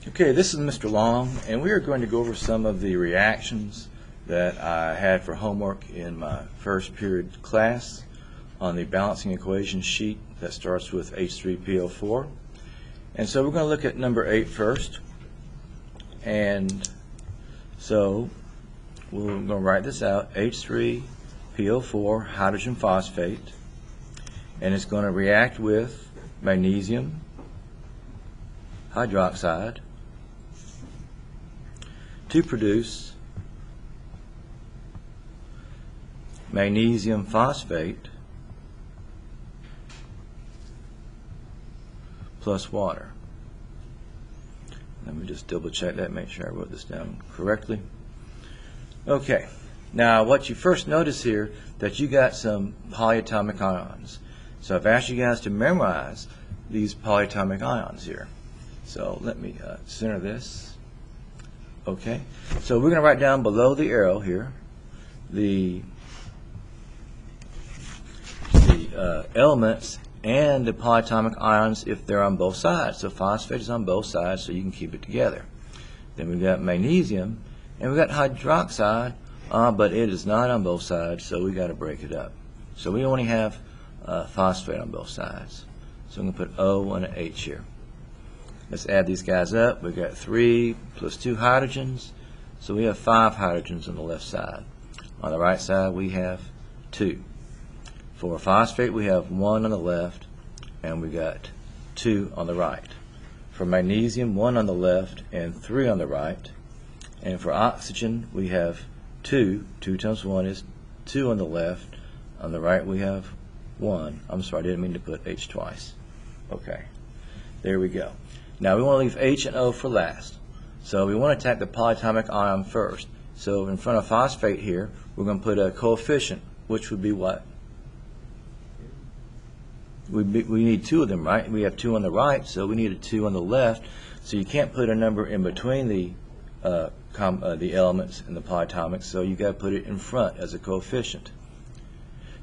Okay, this is Mr. Long, and we are going to go over some of the reactions that I had for homework in my first period class on the balancing equation sheet that starts with H3PO4. And so we're going to look at number 8 first. And so we're going to write this out, H3PO4 hydrogen phosphate, and it's going to react with magnesium hydroxide to produce magnesium phosphate plus water. Let me just double check that, make sure I wrote this down correctly. Okay, now what you first notice here, that you got some polyatomic ions. So I've asked you guys to memorize these polyatomic ions here. So let me center this. Okay, so we're going to write down below the arrow here the elements and the polyatomic ions if they're on both sides. So phosphate is on both sides, so you can keep it together. Then we've got magnesium, and we've got hydroxide, but it is not on both sides, so we got to break it up. So we only have phosphate on both sides. So I'm going to put O and an H here. Let's add these guys up. We've got 3 plus 2 hydrogens, so we have 5 hydrogens on the left side. On the right side we have 2. For phosphate we have 1 on the left, and we got 2 on the right. For magnesium, 1 on the left and 3 on the right. And for oxygen we have 2. 2 times 1 is 2 on the left. On the right we have 1. I'm sorry, I didn't mean to put H twice. Okay, there we go. Now we want to leave H and O for last. So we want to attack the polyatomic ion first. So in front of phosphate here, we're going to put a coefficient, which would be what? We need 2 of them, right? We have 2 on the right, so we need a 2 on the left. So you can't put a number in between the elements and the polyatomics, so you got to put it in front as a coefficient.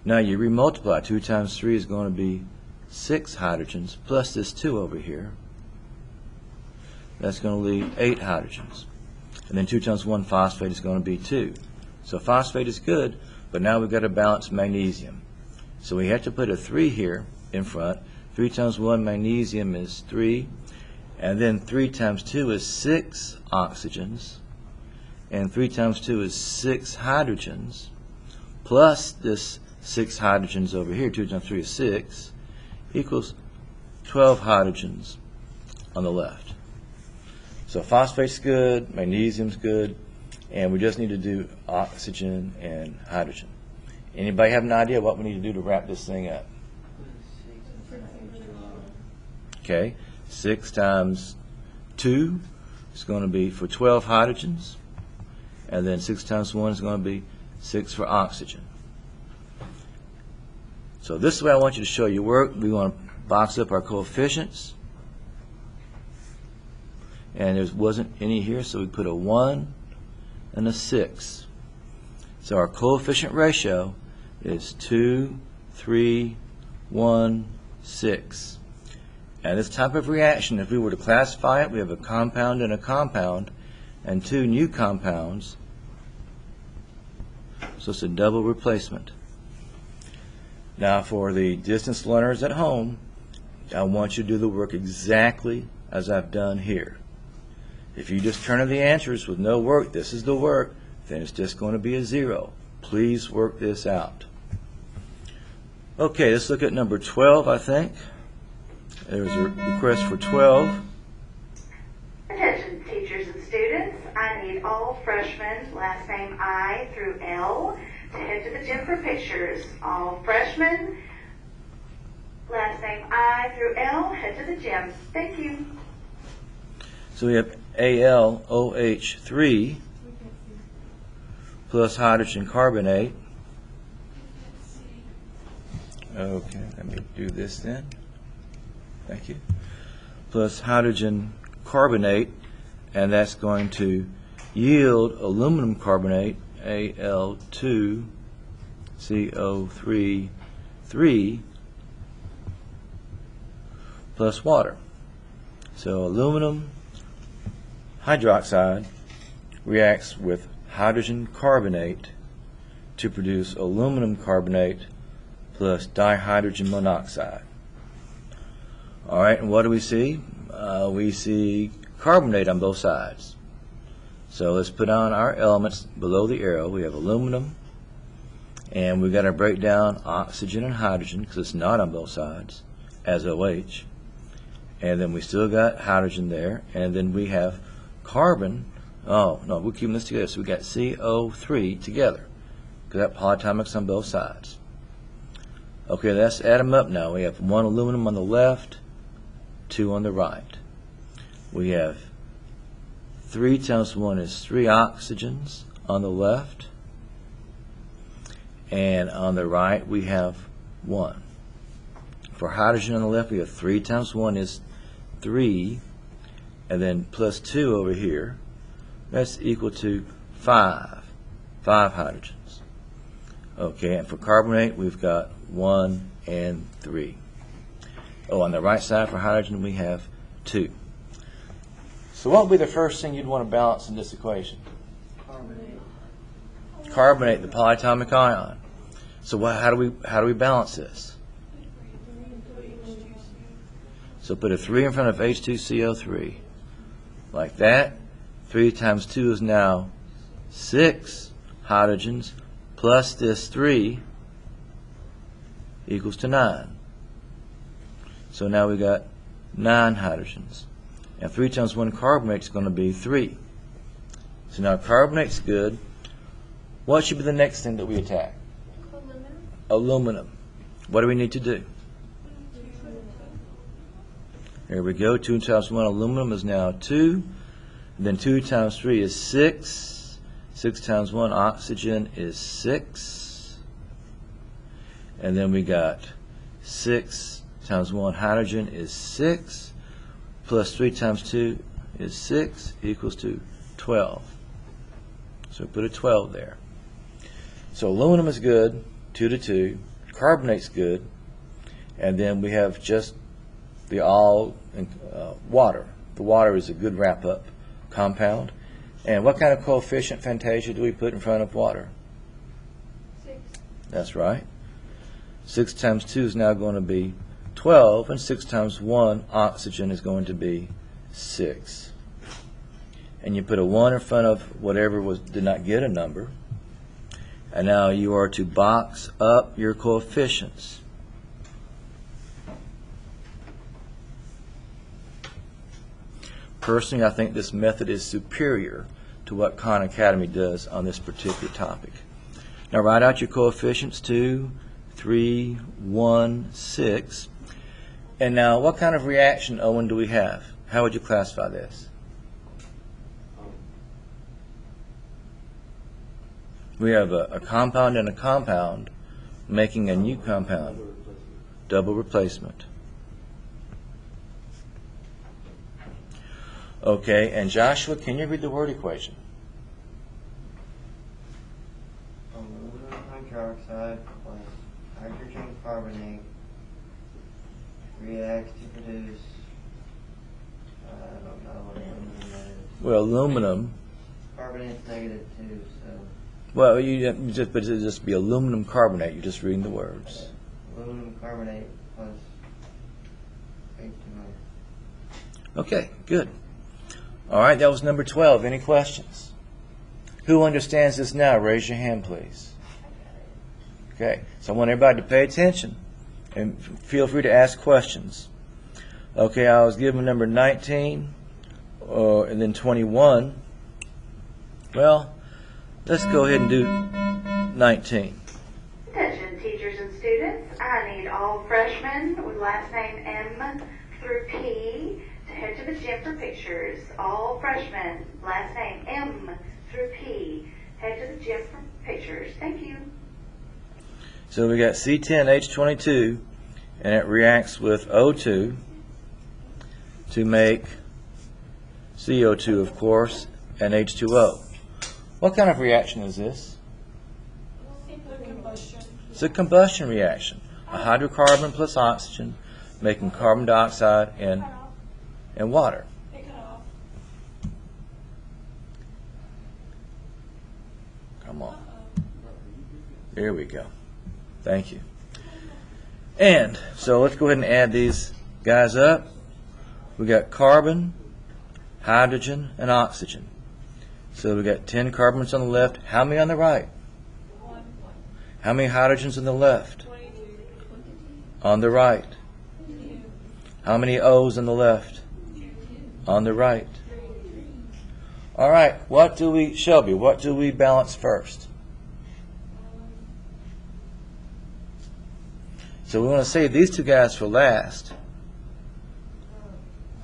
Now you remultiply. 2 times 3 is going to be 6 hydrogens plus this 2 over here. That's going to leave 8 hydrogens. And then 2 times 1 phosphate is going to be 2. So phosphate is good, but now we've got to balance magnesium. So we have to put a 3 here in front. 3 times 1 magnesium is 3. And then 3 times 2 is 6 oxygens. And 3 times 2 is 6 hydrogens. Plus this 6 hydrogens over here, 2 times 3 is 6, equals 12 hydrogens on the left. So phosphate's good, magnesium's good, and we just need to do oxygen and hydrogen. Anybody have an idea what we need to do to wrap this thing up? Okay, 6 times 2 is going to be for 12 hydrogens, and then 6 times 1 is going to be 6 for oxygen. So this is the way I want you to show your work. We want to box up our coefficients. And there wasn't any here, so we put a 1 and a 6. So our coefficient ratio is 2, 3, 1, 6. And this type of reaction, if we were to classify it, we have a compound and 2 new compounds. So it's a double replacement. Now for the distance learners at home, I want you to do the work exactly as I've done here. If you just turn in the answers with no work, this is the work, then it's just going to be a 0. Please work this out. Okay, let's look at number 12, I think. There's a request for 12. Attention teachers and students, I need all freshmen, last name I through L, to head to the gym for pictures. All freshmen, last name I through L, head to the gym. Thank you. So we have AlOH3 plus hydrogen carbonate. Okay, let me do this then. Thank you. Plus hydrogen carbonate, and that's going to yield aluminum carbonate, Al2CO3 plus water. So aluminum hydroxide reacts with hydrogen carbonate to produce aluminum carbonate plus dihydrogen monoxide. All right, and what do we see? We see carbonate on both sides. So let's put on our elements below the arrow. We have aluminum, and we've got to break down oxygen and hydrogen because it's not on both sides as OH. And then we still got hydrogen there, and then we have carbon. Oh, no, we're keeping this together. So we got CO3 together because that polyatomic's on both sides. Okay, let's add them up now. We have 1 aluminum on the left, 2 on the right. We have 3 times 1 is 3 oxygens on the left, and on the right we have 1. For hydrogen on the left, we have 3 times 1 is 3, and then plus 2 over here. That's equal to 5 hydrogens. Okay, and for carbonate, we've got 1 and 3. Oh, on the right side for hydrogen, we have 2. So what would be the first thing you'd want to balance in this equation? Carbonate, the polyatomic ion. So how do we balance this? So put a 3 in front of H2CO3. Like that. 3 times 2 is now 6 hydrogens plus this 3 equals to 9. So now we got 9 hydrogens. And 3 times 1 carbonate is going to be 3. So now carbonate's good. What should be the next thing that we attack? Aluminum. What do we need to do? Here we go. 2 times 1 aluminum is now 2. And then 2 times 3 is 6. 6 times 1 oxygen is 6. And then we got 6 times 1 hydrogen is 6. Plus 3 times 2 is 6 equals to 12. So put a 12 there. So aluminum is good, 2 to 2. Carbonate's good. And then we have just the water. The water is a good wrap-up compound. And what kind of coefficient, Fantasia, do we put in front of water? 6. That's right. 6 times 2 is now going to be 12, and 6 times 1 oxygen is going to be 6. And you put a 1 in front of whatever did not get a number. And now you are to box up your coefficients. Personally, I think this method is superior to what Khan Academy does on this particular topic. Now write out your coefficients: 2, 3, 1, 6. And now what kind of reaction, Owen, do we have? How would you classify this? We have a compound and a compound making a new compound. Double replacement. Okay, and Joshua, can you read the word equation? Aluminum hydroxide plus hydrogen carbonate reacts to produce, I don't know what aluminum is. Well, aluminum. Carbonate's negative 2, so Well, but it'll just be aluminum carbonate. You're just reading the words. aluminum carbonate plus H2O. Okay, good. All right, that was number 12. Any questions? Who understands this now? Raise your hand, please. Okay, so I want everybody to pay attention and feel free to ask questions. Okay, I was given number 19 and then 21. Well, let's go ahead and do 19. Attention teachers and students, I need all freshmen with last name M through P to head to the gym for pictures. All freshmen, last name M through P, head to the gym for pictures. Thank you. So we got C10H22, and it reacts with O2 to make CO2, of course, and H2O. What kind of reaction is this? It's a combustion reaction. A hydrocarbon plus oxygen making carbon dioxide and water. Come on. There we go. Thank you. And so let's go ahead and add these guys up. We got carbon, hydrogen, and oxygen. So we got 10 carbons on the left. How many on the right? 1, How many hydrogens on the left? 22, On the right. 2, How many O's on the left? 2, On the right. 3. All right. Shelby, what do we balance first? So we want to save these two guys for last.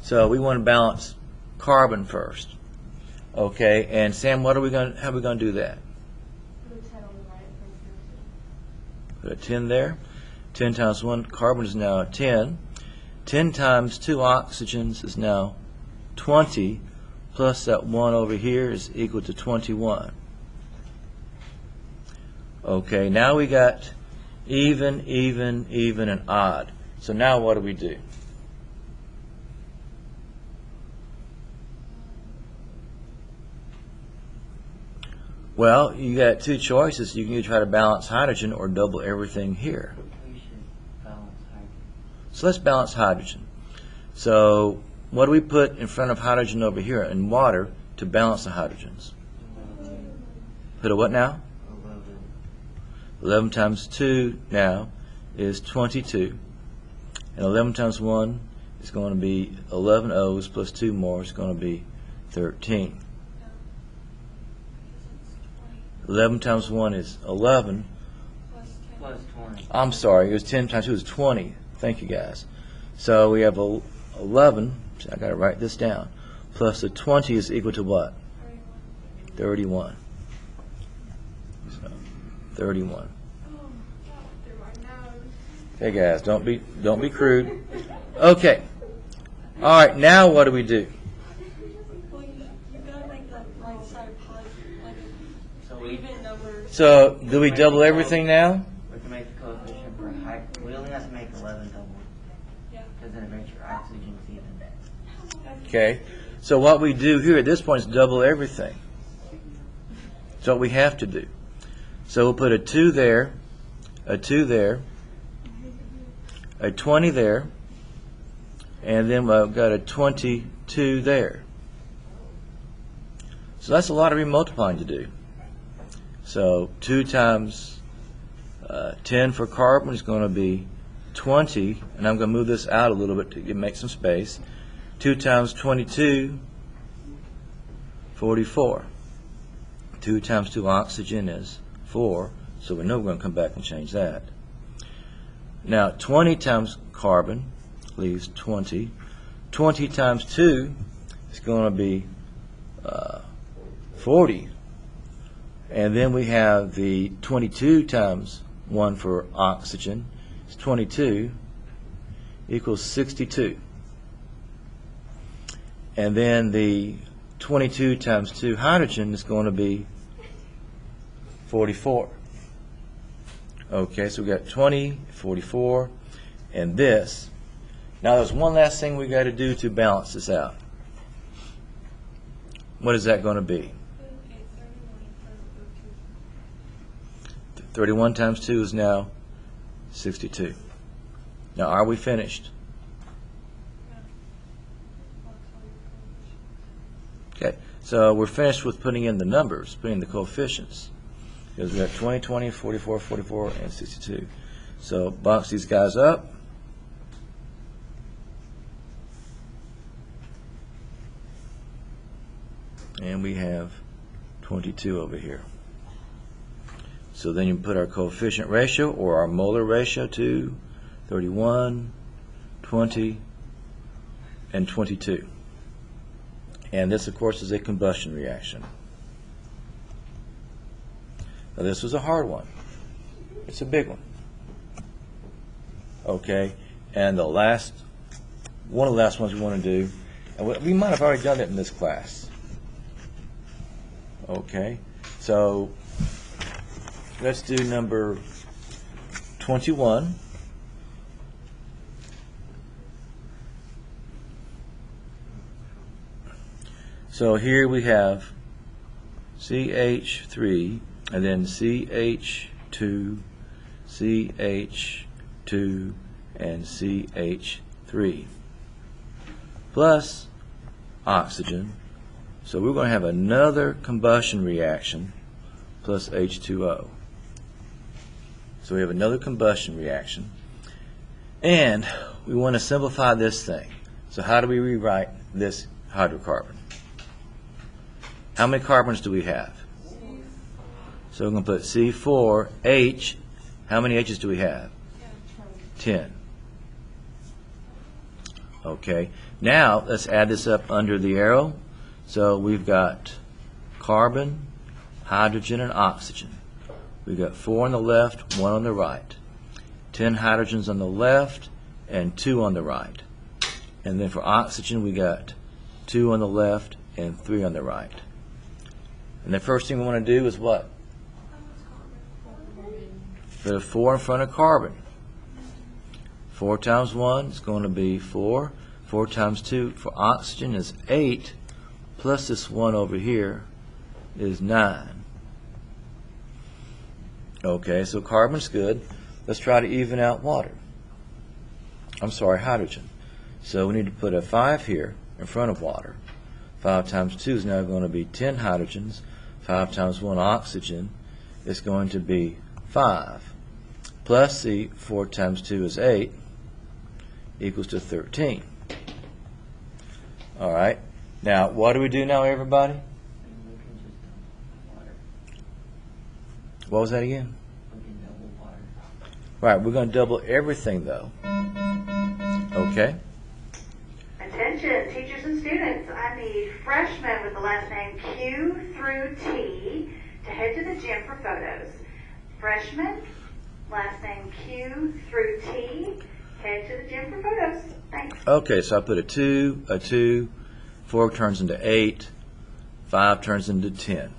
So we want to balance carbon first. Okay, and Sam, how are we going to do that? Put a 10 on the right. Put a 10 there. 10 times 1 carbon is now 10. 10 times 2 oxygens is now 20, plus that 1 over here is equal to 21. Okay, now we got even, and odd. So now what do we do? Well, you got two choices. You can either try to balance hydrogen or double everything here. We should balance hydrogen. So let's balance hydrogen. So what do we put in front of hydrogen over here in water to balance the hydrogens? Put a what now? 11. 11 times 2 now is 22. And 11 times 1 is going to be 11 O's plus 2 more is going to be 13. 11 times 1 is 11. Plus 10. Plus 20. I'm sorry, it was 10 times 2 is 20. Thank you, guys. So we have 11. I got to write this down. Plus the 20 is equal to what? 31. So 31. Oh, through my nose. Okay, guys, don't be crude. Okay. All right, now what do we do? Well, you gotta make that right side positive, like So a we even number. So do we double everything now? We can make the coefficient for height. We only have to make 11 double, Yeah. because then it makes your oxygens even. Okay. So what we do here at this point is double everything. That's what we have to do. So we'll put a 2 there, a 2 there, a 20 there, and then we've got a 22 there. So that's a lot of remultiplying to do. So 2 times 10 for carbon is going to be 20, and I'm going to move this out a little bit to make some space. 2 times 22, 44. 2 times 2 oxygen is 4, so we know we're going to come back and change that. Now 20 times carbon leaves 20. 20 times 2 is going to be 40. And then we have the 22 times 1 for oxygen. It's 22 equals 62. And then the 22 times 2 hydrogen is going to be 44. Okay, so we got 20, 44, and this. Now there's one last thing we got to do to balance this out. What is that going to be? 31 times 2 is now 62. Now are we finished? Okay, so we're finished with putting in the numbers, putting in the coefficients. Because we got 20, 20, 44, 44, and 62. So box these guys up. And we have 22 over here. So then you put our coefficient ratio or our molar ratio to 31, 20, and 22. And this, of course, is a combustion reaction. Now, this was a hard one. It's a big one. Okay, and the last, one of the last ones we want to do, and we might have already done it in this class. Okay, so let's do number 21. So here we have CH3 and then CH2, CH2, and CH3, plus oxygen. So we're going to have another combustion reaction plus H2O. So we have another combustion reaction. And we want to simplify this thing. So how do we rewrite this hydrocarbon? How many carbons do we have? So we're going to put C4H. How many H's do we have? 10. Okay. Now let's add this up under the arrow. So we've got carbon, hydrogen, and oxygen. We've got 4 on the left, 1 on the right. 10 hydrogens on the left and 2 on the right. And then for oxygen, we got 2 on the left and 3 on the right. And the first thing we want to do is what? Put a 4 in front of carbon. 4 times 1 is going to be 4. 4 times 2 for oxygen is 8, plus this 1 over here is 9. Okay, so carbon's good. Let's try to even out water. I'm sorry, hydrogen. So we need to put a 5 here in front of water. 5 times 2 is now going to be 10 hydrogens. 5 times 1 oxygen is going to be 5. Plus the 4 times 2 is 8 equals to 13. All right. Now, what do we do now, everybody? What was that again? Right, we're going to double everything, though. Okay. Attention, teachers and students. I need freshmen with the last name Q through T to head to the gym for photos. Freshmen, last name Q through T, head to the gym for photos. Thanks. Okay, so I put a 2, 4 turns into 8, 5 turns into 10.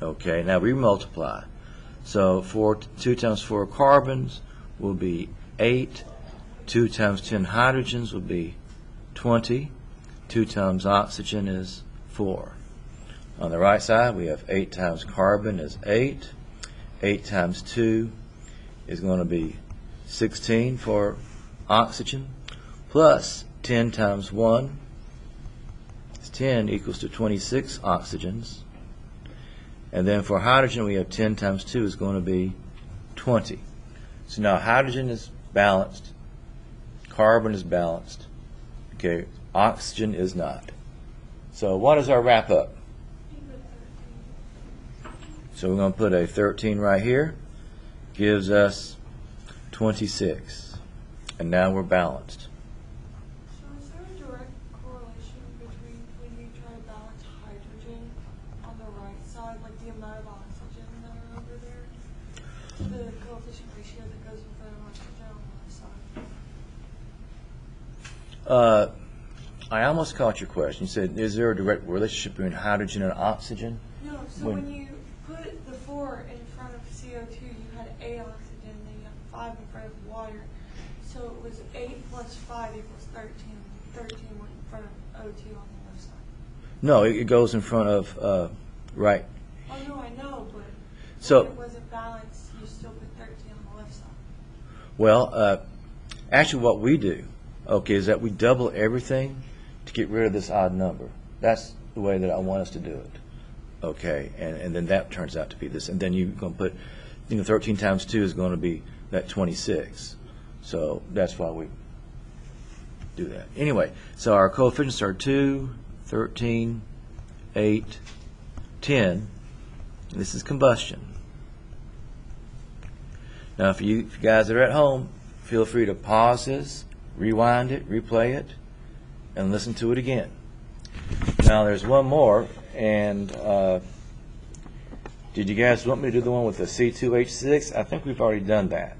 Okay, now we multiply. So 2 times 4 carbons will be 8. 2 times 10 hydrogens will be 20. 2 times oxygen is 4. On the right side, we have 8 times carbon is 8. 8 times 2 is going to be 16 for oxygen, plus 10 times 1 is 10 equals to 26 oxygens. And then for hydrogen, we have 10 times 2 is going to be 20. So now hydrogen is balanced, carbon is balanced, okay, oxygen is not. So what is our wrap up? So we're going to put a 13 right here, gives us 26. And now we're balanced. So is there a direct correlation between when you try to balance hydrogen on the right side, like the amount of oxygen that are over there, the coefficient ratio that goes with the oxygen on the left side? I almost caught your question. You said, is there a direct relationship between hydrogen and oxygen? No, so when you put the 4 in front of CO2, you had 8 oxygen, then you had 5 in front of water. So it was 8 plus 5 equals 13. 13 went in front of O2 on the left side. No, it goes in front of, right. Oh, no, I know, but So- when it wasn't balanced, you still put 13 on the left side. Well, actually what we do, okay, is that we double everything to get rid of this odd number. That's the way that I want us to do it. Okay, and then that turns out to be this. And then you're going to put, 13 times 2 is going to be that 26. So that's why we do that. Anyway, so our coefficients are 2, 13, 8, 10. This is combustion. Now, if you guys are at home, feel free to pause this, rewind it, replay it, and listen to it again. Now, there's one more, and did you guys want me to do the one with the C2H6? I think we've already done that.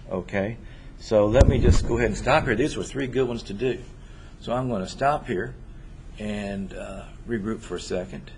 Okay, so let me just go ahead and stop here. These were 3 good ones to do. So I'm going to stop here and regroup for a second.